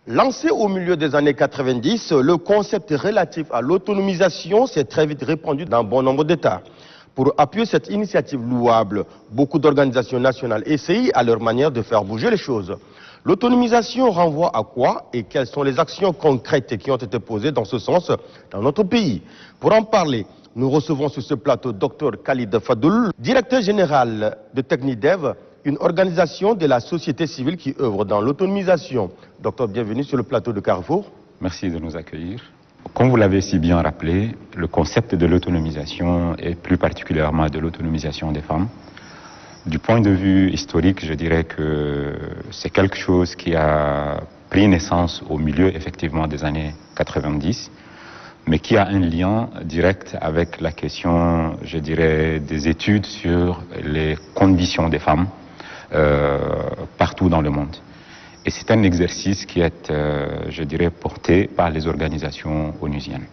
Lancé au milieu des années 90, le concept relatif à l'autonomisation s'est très vite répandu dans bon nombre d'États. Pour appuyer cette initiative louable, beaucoup d'organisations nationales essayent à leur manière de faire bouger les choses. L'autonomisation renvoie à quoi et quelles sont les actions concrètes qui ont été posées dans ce sens dans notre pays? Pour en parler, nous recevons sur ce plateau Dr Khalid Fadoul, directeur général de Technidev, une organisation de la société civile qui œuvre dans l'autonomisation. Docteur, bienvenue sur le plateau de Carrefour. Merci de nous accueillir. Comme vous l'avez si bien rappelé, le concept de l'autonomisation et plus particulièrement de l'autonomisation des femmes, du point de vue historique, je dirais que c'est quelque chose qui a pris naissance au milieu effectivement des années 90, mais qui a un lien direct avec la question, je dirais, des études sur les conditions des femmes partout dans le monde. Et c'est un exercice qui est, je dirais, porté par les organisations onusiennes.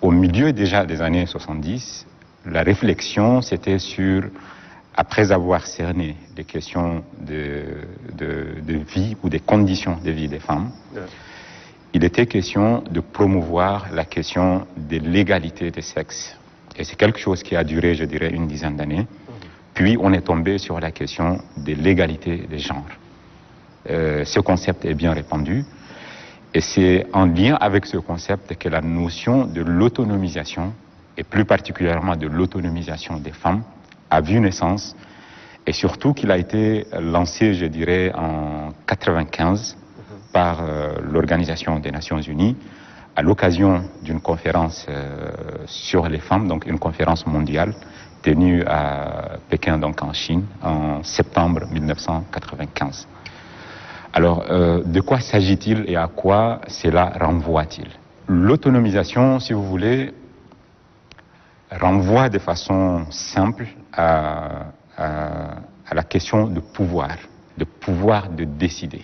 Au milieu déjà des années 70, la réflexion, c'était sur, après avoir cerné les questions de vie ou des conditions de vie des femmes, il était question de promouvoir la question de l'égalité des sexes. Et c'est quelque chose qui a duré, je dirais, une dizaine d'années. Puis on est tombé sur la question de l'égalité des genres. Ce concept est bien répandu. Et c'est en lien avec ce concept que la notion de l'autonomisation, et plus particulièrement de l'autonomisation des femmes, a vu naissance. Et surtout qu'il a été lancé, je dirais, en 1995 par l'Organisation des Nations Unies à l'occasion d'une conférence sur les femmes, donc une conférence mondiale tenue à Pékin, donc en Chine, en septembre 1995. Alors, de quoi s'agit-il et à quoi cela renvoie-t-il? L'autonomisation, si vous voulez, renvoie de façon simple à la question de pouvoir de décider.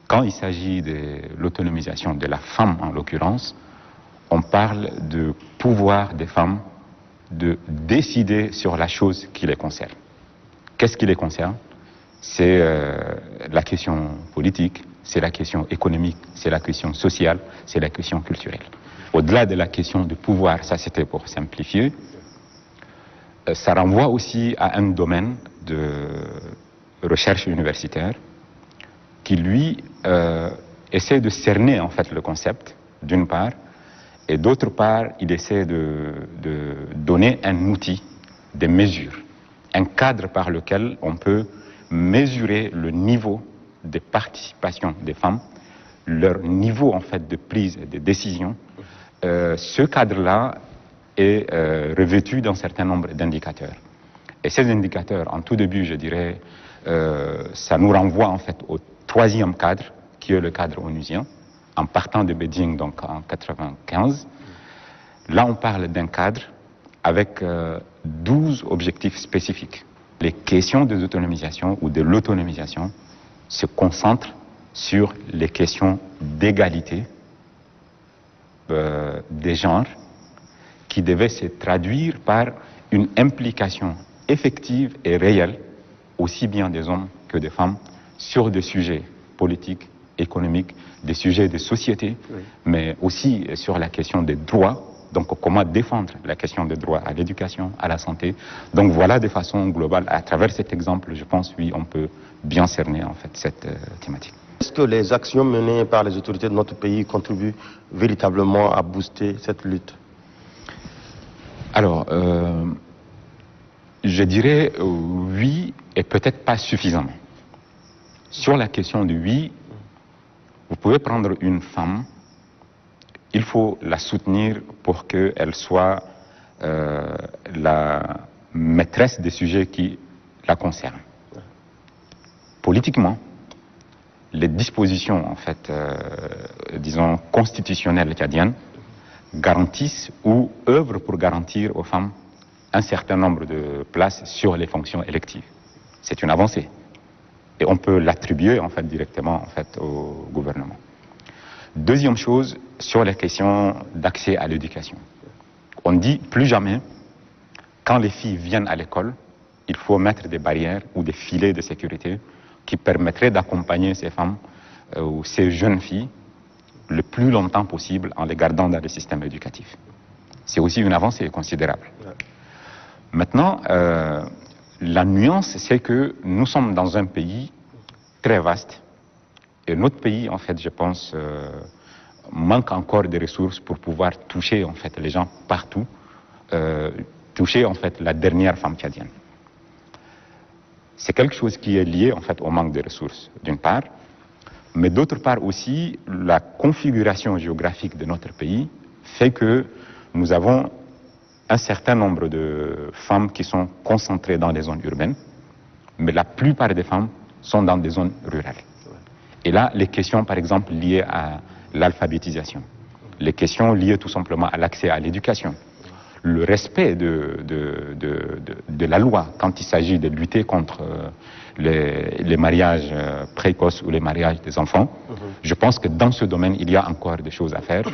Quand il s'agit de l'autonomisation de la femme, en l'occurrence, on parle de pouvoir des femmes de décider sur la chose qui les concerne. Qu'est-ce qui les concerne? C'est la question politique, c'est la question économique, c'est la question sociale, c'est la question culturelle. Au-delà de la question de pouvoir, ça c'était pour simplifier, ça renvoie aussi à un domaine de recherche universitaire qui, lui, essaie de cerner en fait le concept, d'une part, et d'autre part, il essaie de donner un outil, des mesures, un cadre par lequel on peut mesurer le niveau de participation des femmes, leur niveau en fait de prise de décision. Ce cadre-là est revêtu d'un certain nombre d'indicateurs. Et ces indicateurs, en tout début, je dirais, ça nous renvoie en fait au troisième cadre, qui est le cadre onusien, en partant de Beijing, donc en 1995. Là, on parle d'un cadre avec 12 objectifs spécifiques. Les questions de l'autonomisation ou de l'autonomisation se concentrent sur les questions d'égalité des genres qui devaient se traduire par une implication effective et réelle, aussi bien des hommes que des femmes, sur des sujets politiques, économiques, des sujets de société, mais aussi sur la question des droits, donc comment défendre la question des droits à l'éducation, à la santé. Donc voilà, de façon globale, à travers cet exemple, je pense, oui, on peut bien cerner en fait cette thématique. Est-ce que les actions menées par les autorités de notre pays contribuent véritablement à booster cette lutte? Alors, je dirais oui, et peut-être pas suffisamment. Sur la question de oui, vous pouvez prendre une femme, il faut la soutenir pour qu'elle soit la maîtresse des sujets qui la concernent. Politiquement, les dispositions, en fait, disons, constitutionnelles tchadiennes garantissent ou œuvrent pour garantir aux femmes un certain nombre de places sur les fonctions électives. C'est une avancée. Et on peut l'attribuer en fait directement en fait au gouvernement. Deuxième chose, sur la question d'accès à l'éducation. On dit plus jamais, quand les filles viennent à l'école, il faut mettre des barrières ou des filets de sécurité qui permettrait d'accompagner ces femmes ou ces jeunes filles le plus longtemps possible en les gardant dans le système éducatif. C'est aussi une avancée considérable. Ouais. Maintenant, la nuance, c'est que nous sommes dans un pays très vaste et notre pays, en fait, je pense, manque encore de ressources pour pouvoir toucher, en fait, les gens partout, toucher, en fait, la dernière femme tchadienne. C'est quelque chose qui est lié, en fait, au manque de ressources, d'une part, mais d'autre part aussi, la configuration géographique de notre pays fait que nous avons un certain nombre de femmes qui sont concentrées dans les zones urbaines, mais la plupart des femmes sont dans des zones rurales. Et là, les questions, par exemple, liées à l'alphabétisation, les questions liées tout simplement à l'accès à l'éducation, le respect de la loi quand il s'agit de lutter contre les mariages précoces ou les mariages des enfants. Je pense que dans ce domaine, il y a encore des choses à faire.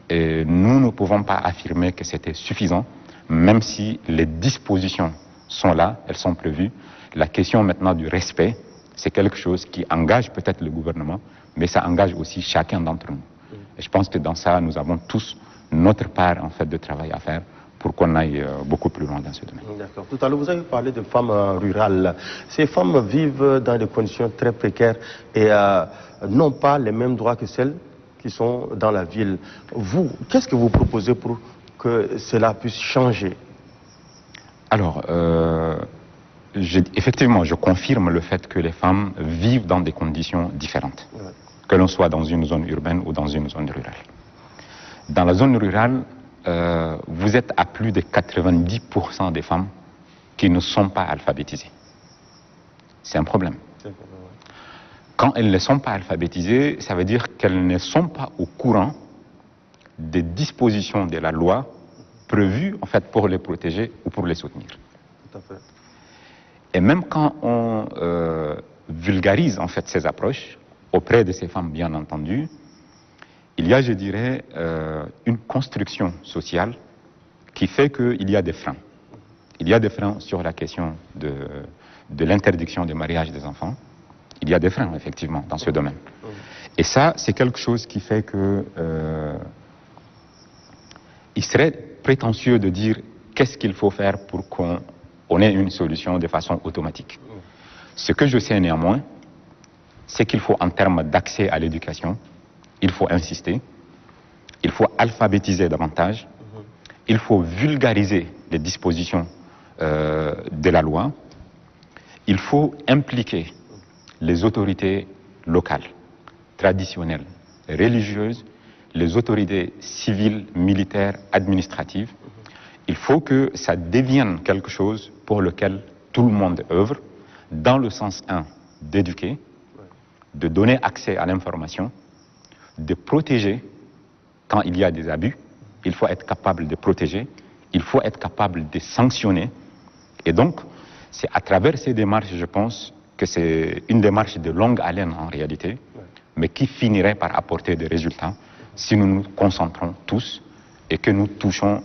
Et nous ne pouvons pas affirmer que c'était suffisant, même si les dispositions sont là, elles sont prévues. La question maintenant du respect, c'est quelque chose qui engage peut-être le gouvernement, mais ça engage aussi chacun d'entre nous. Et je pense que dans ça, nous avons tous notre part en fait de travail à faire pour qu'on aille beaucoup plus loin dans ce domaine. D'accord. Tout à l'heure, vous avez parlé de femmes rurales. Ces femmes vivent dans des conditions très précaires et n'ont pas les mêmes droits que celles qui sont dans la ville. Vous, qu'est-ce que vous proposez pour que cela puisse changer? Alors, effectivement, je confirme le fait que les femmes vivent dans des conditions différentes, que l'on soit dans une zone urbaine ou dans une zone rurale. Dans la zone rurale, vous êtes à plus de 90% des femmes qui ne sont pas alphabétisées. C'est un problème. Quand elles ne sont pas alphabétisées, ça veut dire qu'elles ne sont pas au courant des dispositions de la loi prévues en fait pour les protéger ou pour les soutenir. Tout à fait. Et même quand on vulgarise en fait ces approches auprès de ces femmes, bien entendu, il y a, je dirais, une construction sociale qui fait qu'il y a des freins. Il y a des freins sur la question de l'interdiction du mariage des enfants. Il y a des freins, effectivement, dans ce domaine. Et ça, c'est quelque chose qui fait que il serait prétentieux de dire qu'est-ce qu'il faut faire pour qu'on ait une solution de façon automatique. Ce que je sais néanmoins, c'est qu'il faut, en termes d'accès à l'éducation, il faut insister, il faut alphabétiser davantage, il faut vulgariser les dispositions de la loi, il faut impliquer les autorités locales, traditionnelles, religieuses, les autorités civiles, militaires, administratives. Il faut que ça devienne quelque chose pour lequel tout le monde œuvre, dans le sens, d'éduquer, de donner accès à l'information, de protéger quand il y a des abus. Il faut être capable de protéger, il faut être capable de sanctionner. Et donc, c'est à travers ces démarches, je pense, que c'est une démarche de longue haleine en réalité, mais qui finirait par apporter des résultats si nous nous concentrons tous et que nous touchons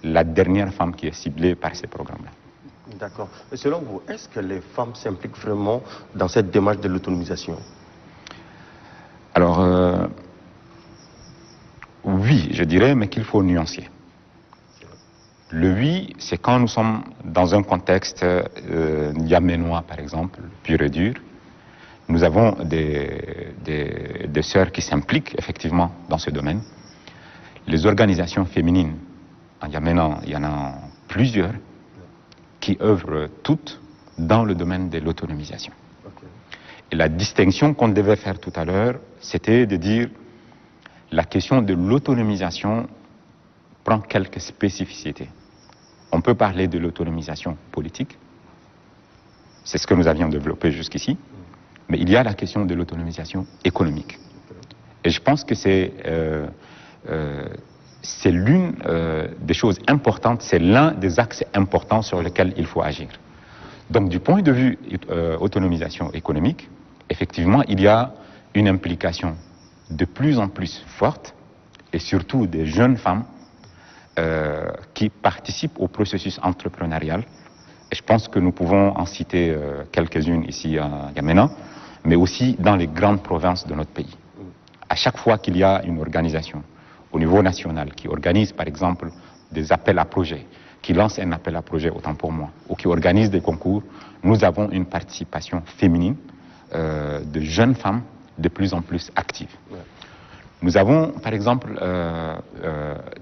la dernière femme qui est ciblée par ces programmes-là. D'accord. Selon vous, est-ce que les femmes s'impliquent vraiment dans cette démarche de l'autonomisation? Alors, oui, je dirais, mais qu'il faut nuancer. Le oui, c'est quand nous sommes dans un contexte yamenois, par exemple, pur et dur. Nous avons des sœurs qui s'impliquent effectivement dans ce domaine. Les organisations féminines en Yémen, il y en a plusieurs qui œuvrent toutes dans le domaine de l'autonomisation. Et la distinction qu'on devait faire tout à l'heure, c'était de dire la question de l'autonomisation prend quelques spécificités. On peut parler de l'autonomisation politique, c'est ce que nous avions développé jusqu'ici, mais il y a la question de l'autonomisation économique. Et je pense que c'est l'une des choses importantes, c'est l'un des axes importants sur lesquels il faut agir. Donc du point de vue autonomisation économique, effectivement, il y a une implication de plus en plus forte, et surtout des jeunes femmes qui participent au processus entrepreneurial. Et je pense que nous pouvons en citer quelques-unes ici à Yamena. mais aussi dans les grandes provinces de notre pays. À chaque fois qu'il y a une organisation au niveau national qui organise par exemple des appels à projets, qui lance un appel à projet, autant pour moi, ou qui organise des concours, nous avons une participation féminine de jeunes femmes de plus en plus actives. Nous avons, par exemple,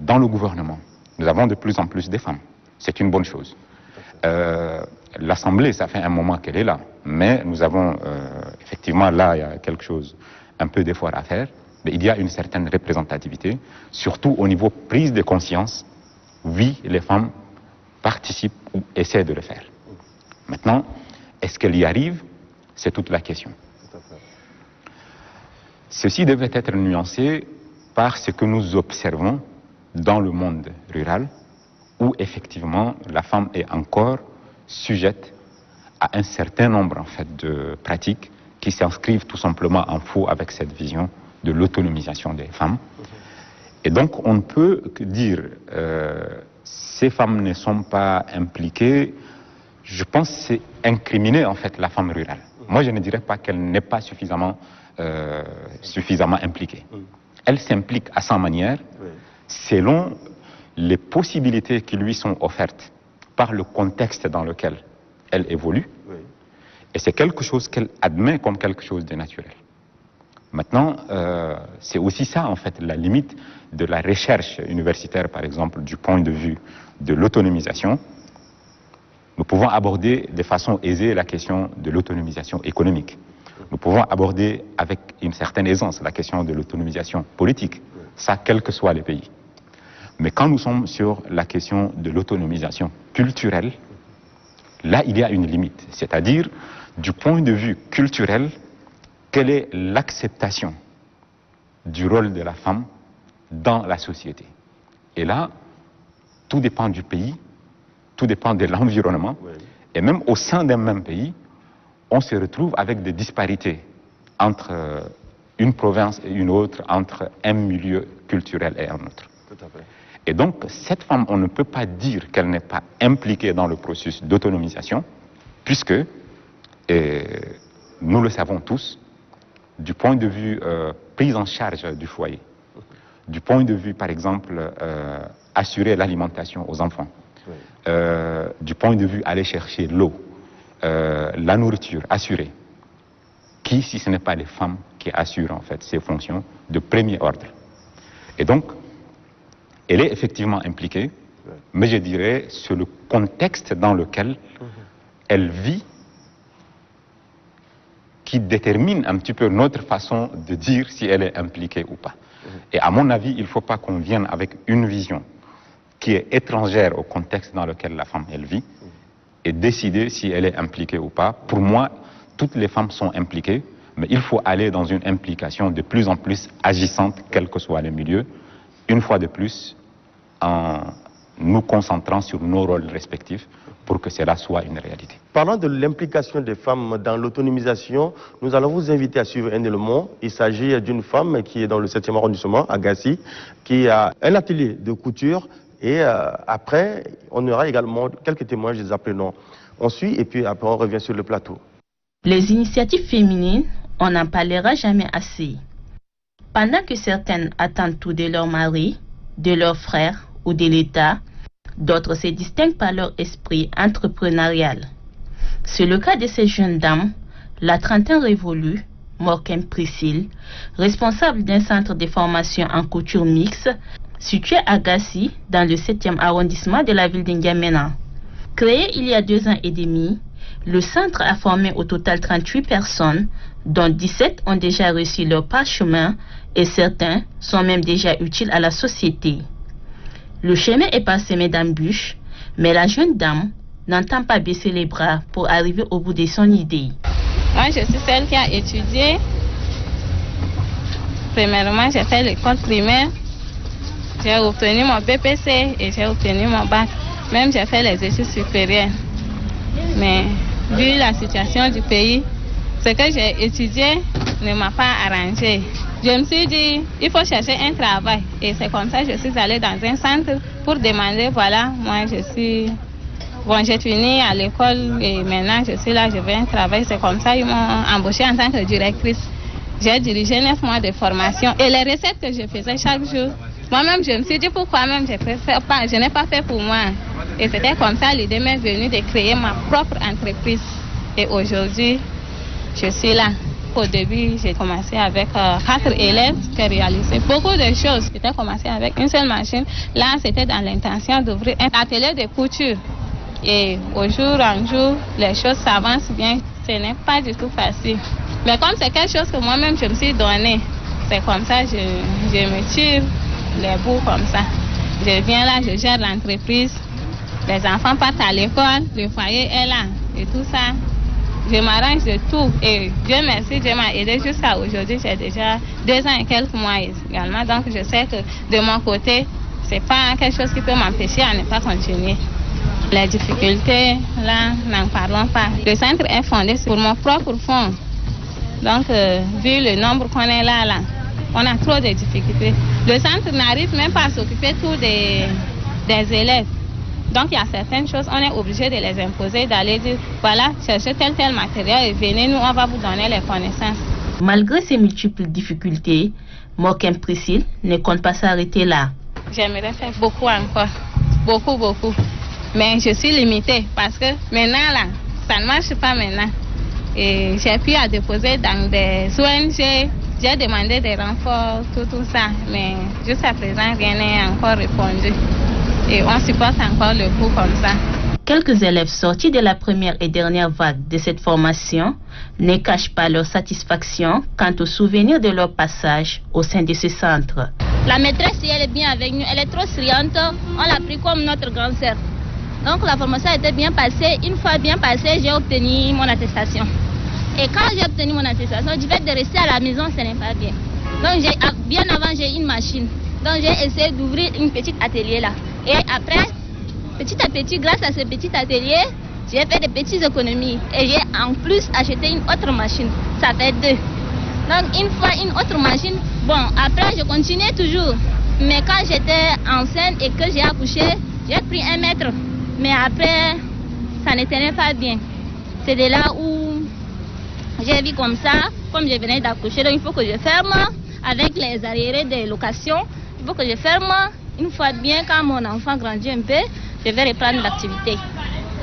dans le gouvernement, nous avons de plus en plus de femmes. C'est une bonne chose. L'Assemblée, ça fait un moment qu'elle est là, mais nous avons, effectivement, là, il y a quelque chose, un peu d'effort à faire, mais il y a une certaine représentativité, surtout au niveau prise de conscience. Oui, les femmes participent ou essaient de le faire. Maintenant, est-ce qu'elles y arrivent? C'est toute la question. Ceci devrait être nuancé par ce que nous observons dans le monde rural, où effectivement la femme est encore sujette à un certain nombre en fait, de pratiques qui s'inscrivent tout simplement en faux avec cette vision de l'autonomisation des femmes. Et donc on ne peut que dire ces femmes ne sont pas impliquées. Je pense que c'est incriminer en fait la femme rurale. Moi je ne dirais pas qu'elle n'est pas suffisamment impliquée. Elle s'implique à sa manière, selon les possibilités qui lui sont offertes par le contexte dans lequel elle évolue. Et c'est quelque chose qu'elle admet comme quelque chose de naturel. Maintenant, c'est aussi ça en fait la limite de la recherche universitaire, par exemple, du point de vue de l'autonomisation. Nous pouvons aborder de façon aisée la question de l'autonomisation économique. Nous pouvons aborder avec une certaine aisance la question de l'autonomisation politique, ça quel que soit les pays. Mais quand nous sommes sur la question de l'autonomisation culturelle, là il y a une limite, c'est-à-dire du point de vue culturel, quelle est l'acceptation du rôle de la femme dans la société. Et là, tout dépend du pays, tout dépend de l'environnement, et même au sein d'un même pays, on se retrouve avec des disparités entre une province et une autre, entre un milieu culturel et un autre. Tout à fait. Et donc, cette femme, on ne peut pas dire qu'elle n'est pas impliquée dans le processus d'autonomisation, puisque, nous le savons tous, du point de vue prise en charge du foyer, du point de vue, par exemple, assurer l'alimentation aux enfants, du point de vue aller chercher l'eau, la nourriture assurée, qui, si ce n'est pas les femmes qui assurent en fait ces fonctions de premier ordre. Et donc, elle est effectivement impliquée, mais je dirais sur le contexte dans lequel elle vit, qui détermine un petit peu notre façon de dire si elle est impliquée ou pas. Et à mon avis, il ne faut pas qu'on vienne avec une vision qui est étrangère au contexte dans lequel la femme elle vit et décider si elle est impliquée ou pas. Pour moi, toutes les femmes sont impliquées, mais il faut aller dans une implication de plus en plus agissante, quel que soit le milieu, une fois de plus, en nous concentrant sur nos rôles respectifs pour que cela soit une réalité. Parlant de l'implication des femmes dans l'autonomisation, nous allons vous inviter à suivre un élément. Il s'agit d'une femme qui est dans le 7e arrondissement, à Gassi, qui a un atelier de couture. Et après, on aura également quelques témoignages des apprenants. On suit et puis après on revient sur le plateau. Les initiatives féminines, on n'en parlera jamais assez. Pendant que certaines attendent tout de leur mari, de leurs frères ou de l'État, d'autres se distinguent par leur esprit entrepreneurial. C'est le cas de ces jeunes dames, la trentaine révolue, Morkem Priscille, responsable d'un centre de formation en couture mixte, situé à Gassi, dans le 7e arrondissement de la ville d'Indiamena. Créé il y a 2 ans et demi, le centre a formé au total 38 personnes, dont 17 ont déjà reçu leur parchemin et certains sont même déjà utiles à la société. Le chemin est parsemé d'embûches, mais la jeune dame n'entend pas baisser les bras pour arriver au bout de son idée. Moi, je suis celle qui a étudié. Premièrement, j'ai fait l'école primaire. J'ai obtenu mon BPC et j'ai obtenu mon bac. Même j'ai fait les études supérieures. Mais vu la situation du pays, ce que j'ai étudié ne m'a pas arrangé. Je me suis dit, il faut chercher un travail. Et c'est comme ça que je suis allée dans un centre pour demander, voilà, moi je suis Bon, j'ai fini à l'école et maintenant je suis là, je vais travailler. C'est comme ça, ils m'ont embauchée en tant que directrice. J'ai dirigé 9 mois de formation et les recettes que je faisais chaque jour, moi-même je me suis dit pourquoi même je n'ai pas fait pour moi. Et c'était comme ça, l'idée m'est venue de créer ma propre entreprise. Et aujourd'hui, je suis là. Au début, j'ai commencé avec 4 élèves qui réalisaient beaucoup de choses. J'ai commencé avec une seule machine. Là, c'était dans l'intention d'ouvrir un atelier de couture. Et au jour en jour, les choses s'avancent bien. Ce n'est pas du tout facile. Mais comme c'est quelque chose que moi-même je me suis donné, c'est comme ça, je me tire les bouts comme ça. Je viens là, je gère l'entreprise. Les enfants partent à l'école, le foyer est là et tout ça. Je m'arrange de tout et Dieu merci, Dieu m'a aidé jusqu'à aujourd'hui. J'ai déjà 2 ans et quelques mois également. Donc je sais que de mon côté, c'est pas quelque chose qui peut m'empêcher à ne pas continuer. Les difficultés, là, n'en parlons pas. Le centre est fondé sur mon propre fonds. Donc, vu le nombre qu'on est là, on a trop de difficultés. Le centre n'arrive même pas à s'occuper tous des élèves. Donc, il y a certaines choses, on est obligé de les imposer, d'aller dire, voilà, cherchez tel matériel et venez, nous, on va vous donner les connaissances. Malgré ces multiples difficultés, Morkem Priscille ne compte pas s'arrêter là. J'aimerais faire beaucoup encore, beaucoup. Mais je suis limitée parce que maintenant, là, ça ne marche pas maintenant. Et j'ai pu à déposer dans des ONG, j'ai demandé des renforts, tout ça. Mais jusqu'à présent, rien n'est encore répondu. Et on supporte encore le coup comme ça. Quelques élèves sortis de la première et dernière vague de cette formation ne cachent pas leur satisfaction quant au souvenir de leur passage au sein de ce centre. La maîtresse, si elle est bien avec nous, elle est trop souriante, on l'a pris comme notre grande sœur. Donc la formation a été bien passée. Une fois bien passée, j'ai obtenu mon attestation. Et quand j'ai obtenu mon attestation, du fait de rester à la maison, ce n'est pas bien. Donc bien avant, j'ai une machine. Donc j'ai essayé d'ouvrir une petite atelier là. Et après, petit à petit, grâce à ce petit atelier, j'ai fait des petites économies. Et j'ai en plus acheté une autre machine. Ça fait 2. Donc une fois une autre machine. Bon, après je continuais toujours. Mais quand j'étais enceinte et que j'ai accouché, j'ai pris 1 mètre. Mais après, ça ne tenait pas bien. C'est de là où j'ai vu comme ça, comme je venais d'accoucher, donc il faut que je ferme avec les arriérés de location. Il faut que je ferme. Une fois bien, quand mon enfant grandit un peu, je vais reprendre l'activité.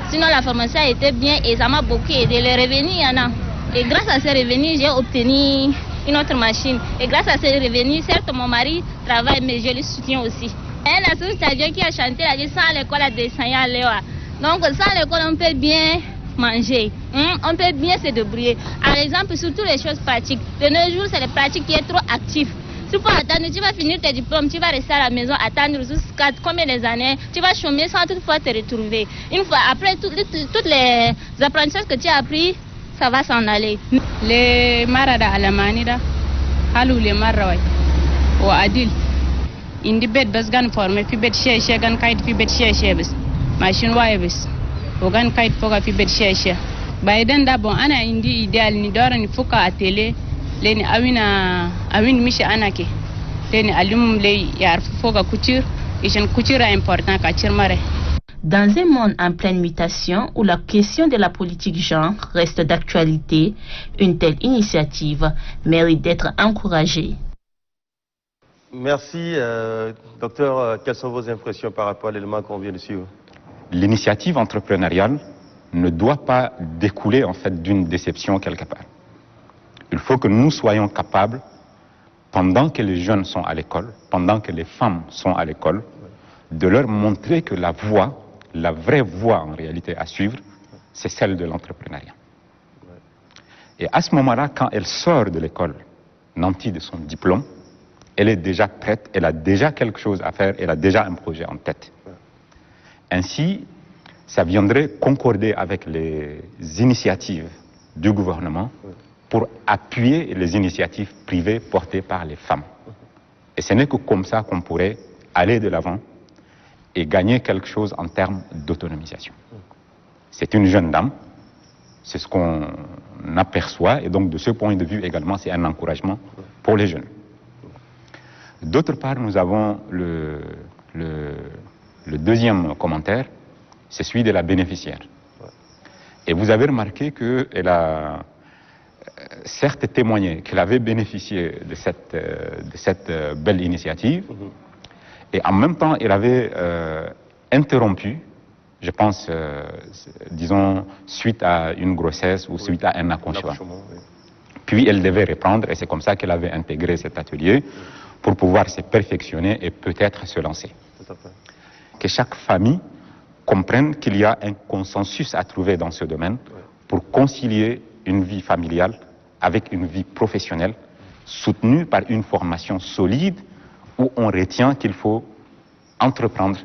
Sinon, la formation a été bien et ça m'a beaucoup aidé. Les revenus, il y en a. Et grâce à ces revenus, j'ai obtenu une autre machine. Et grâce à ces revenus, certes, mon mari travaille, mais je le soutiens aussi. Un association qui a chanté la dit sans l'école à descendre à l'éwa. Donc sans l'école on peut bien manger, on peut bien se débrouiller. Par exemple, surtout les choses pratiques. De nos jours, c'est les pratiques qui est trop actif. Tu peux attendre, tu vas finir tes diplômes, tu vas rester à la maison, attendre jusqu'à combien d'années, tu vas chômer sans toutefois te retrouver. Une fois après, toutes les apprentissages que tu as appris, ça va s'en aller. Les marada alamanida, halou les marawai, ou adil. Indi bed bas gan forme fi bed she gan kayit fi bed she bes machine waye bes o gan kayit foga fi bed she bayden da bon ana indi ideal ni dora ni fuka atele leni awin mishi anake leni alum le yar foga couture et une couture important ka tirmare. Dans un monde en pleine mutation où la question de la politique genre reste d'actualité, une telle initiative mérite d'être encouragée. Merci, docteur. Quelles sont vos impressions par rapport à l'élément qu'on vient de suivre? L'initiative entrepreneuriale ne doit pas découler en fait d'une déception quelque part. Il faut que nous soyons capables, pendant que les jeunes sont à l'école, pendant que les femmes sont à l'école, de leur montrer que la voie, la vraie voie en réalité à suivre, c'est celle de l'entrepreneuriat. Et à ce moment-là, quand elle sort de l'école, nantie de son diplôme, elle est déjà prête, elle a déjà quelque chose à faire, elle a déjà un projet en tête. Ainsi, ça viendrait concorder avec les initiatives du gouvernement pour appuyer les initiatives privées portées par les femmes. Et ce n'est que comme ça qu'on pourrait aller de l'avant et gagner quelque chose en termes d'autonomisation. C'est une jeune dame, c'est ce qu'on aperçoit, et donc de ce point de vue également, c'est un encouragement pour les jeunes. D'autre part, nous avons le deuxième commentaire c'est celui de la bénéficiaire. Et vous avez remarqué qu'elle a certes témoigné qu'elle avait bénéficié de cette belle initiative, et en même temps, elle avait interrompu, je pense, disons, suite à une grossesse ou suite à un accouchement. Puis elle devait reprendre, et c'est comme ça qu'elle avait intégré cet atelier pour pouvoir se perfectionner et peut-être se lancer. Que chaque famille comprenne qu'il y a un consensus à trouver dans ce domaine pour concilier une vie familiale avec une vie professionnelle soutenue par une formation solide où on retient qu'il faut entreprendre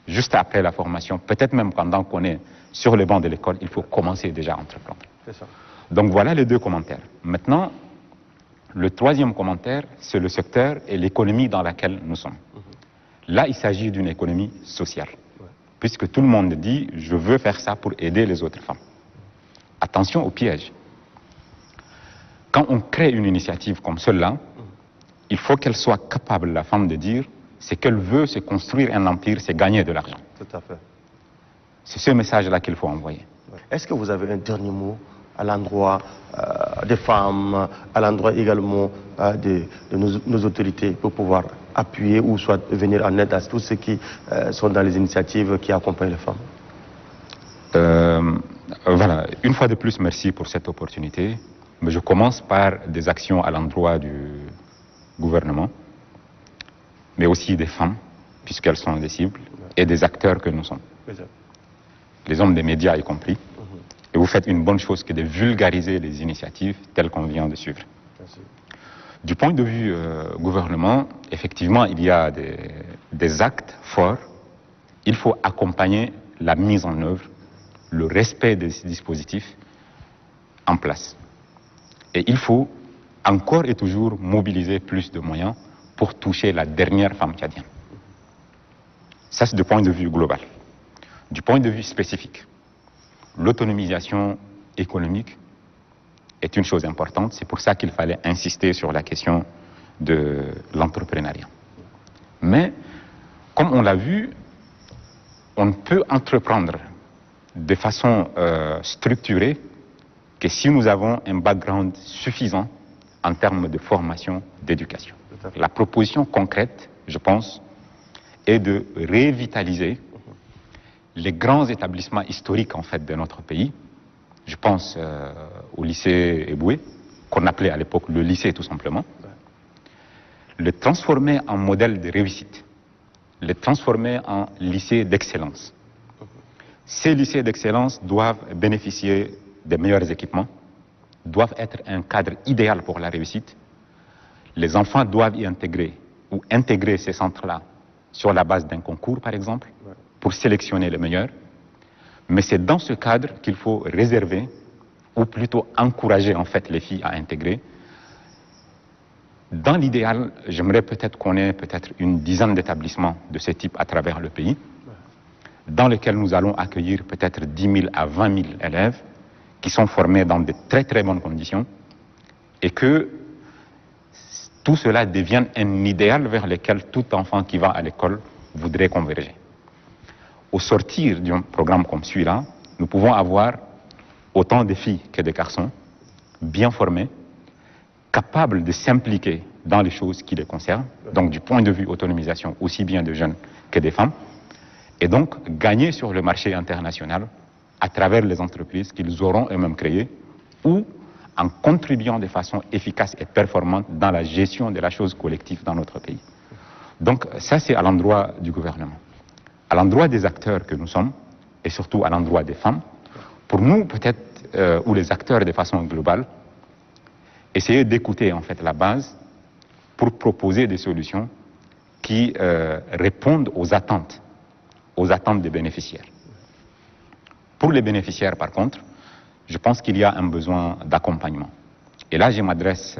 juste après la formation, peut-être même pendant qu'on est sur le banc de l'école, il faut commencer déjà à entreprendre. Donc voilà les deux commentaires. Maintenant, le troisième commentaire, c'est le secteur et l'économie dans laquelle nous sommes. Là, il s'agit d'une économie sociale, puisque tout le monde dit « je veux faire ça pour aider les autres femmes ». Attention au piège. Quand on crée une initiative comme celle-là, il faut qu'elle soit capable, la femme, de dire c'est qu'elle veut se construire un empire, c'est gagner de l'argent. Tout à fait. C'est ce message-là qu'il faut envoyer. Est-ce que vous avez un dernier mot à l'endroit des femmes, à l'endroit également de nos autorités pour pouvoir appuyer ou soit venir en aide à tous ceux qui sont dans les initiatives qui accompagnent les femmes? Voilà, une fois de plus, merci pour cette opportunité. Mais je commence par des actions à l'endroit du gouvernement, mais aussi des femmes, puisqu'elles sont des cibles, et des acteurs que nous sommes. Les hommes des médias y compris. Et vous faites une bonne chose que de vulgariser les initiatives telles qu'on vient de suivre. Merci. Du point de vue gouvernement, effectivement, il y a des actes forts. Il faut accompagner la mise en œuvre, le respect des dispositifs en place. Et il faut encore et toujours mobiliser plus de moyens pour toucher la dernière femme tchadienne. Ça, c'est du point de vue global. Du point de vue spécifique, l'autonomisation économique est une chose importante. C'est pour ça qu'il fallait insister sur la question de l'entrepreneuriat. Mais, comme on l'a vu, on ne peut entreprendre de façon structurée que si nous avons un background suffisant en termes de formation, d'éducation. La proposition concrète, je pense, est de revitaliser les grands établissements historiques en fait de notre pays. Je pense au lycée Eboué, qu'on appelait à l'époque le lycée tout simplement. Le transformer en modèle de réussite, le transformer en lycée d'excellence. Ces lycées d'excellence doivent bénéficier des meilleurs équipements, doivent être un cadre idéal pour la réussite. Les enfants doivent y intégrer ou intégrer ces centres-là sur la base d'un concours par exemple, pour sélectionner les meilleurs. Mais c'est dans ce cadre qu'il faut réserver, ou plutôt encourager en fait les filles à intégrer. Dans l'idéal, j'aimerais peut-être qu'on ait peut-être une dizaine d'établissements de ce type à travers le pays, dans lesquels nous allons accueillir peut-être 10 000 à 20 000 élèves qui sont formés dans de très très bonnes conditions et que tout cela devienne un idéal vers lequel tout enfant qui va à l'école voudrait converger. Au sortir d'un programme comme celui-là, nous pouvons avoir autant de filles que de garçons, bien formés, capables de s'impliquer dans les choses qui les concernent, donc du point de vue autonomisation, aussi bien de jeunes que des femmes, et donc gagner sur le marché international à travers les entreprises qu'ils auront eux-mêmes créées, ou en contribuant de façon efficace et performante dans la gestion de la chose collective dans notre pays. Donc ça, c'est à l'endroit du gouvernement. À l'endroit des acteurs que nous sommes, et surtout à l'endroit des femmes, pour nous peut-être, ou les acteurs de façon globale, essayer d'écouter en fait la base pour proposer des solutions qui répondent aux attentes des bénéficiaires. Pour les bénéficiaires par contre, je pense qu'il y a un besoin d'accompagnement. Et là je m'adresse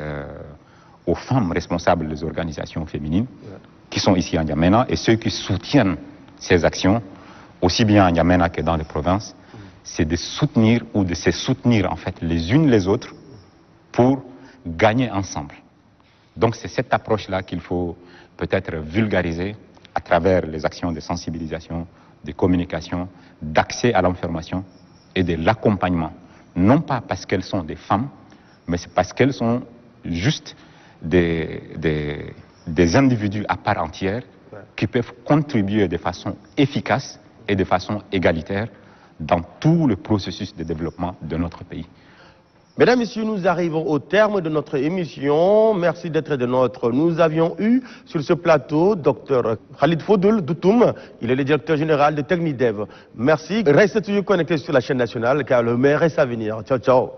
aux femmes responsables des organisations féminines qui sont ici en N'Djamena et ceux qui soutiennent ces actions, aussi bien en N'Djamena que dans les provinces, c'est de soutenir ou de se soutenir en fait les unes les autres pour gagner ensemble. Donc c'est cette approche-là qu'il faut peut-être vulgariser à travers les actions de sensibilisation, de communication, d'accès à l'information et de l'accompagnement. Non pas parce qu'elles sont des femmes, mais c'est parce qu'elles sont juste des individus à part entière qui peuvent contribuer de façon efficace et de façon égalitaire dans tout le processus de développement de notre pays. Mesdames, Messieurs, nous arrivons au terme de notre émission. Merci d'être des nôtres. Nous avions eu sur ce plateau Dr Khalid Fodul Doutoum. Il est le directeur général de Technidev. Merci. Restez toujours connectés sur la chaîne nationale car le meilleur reste à venir. Ciao, ciao.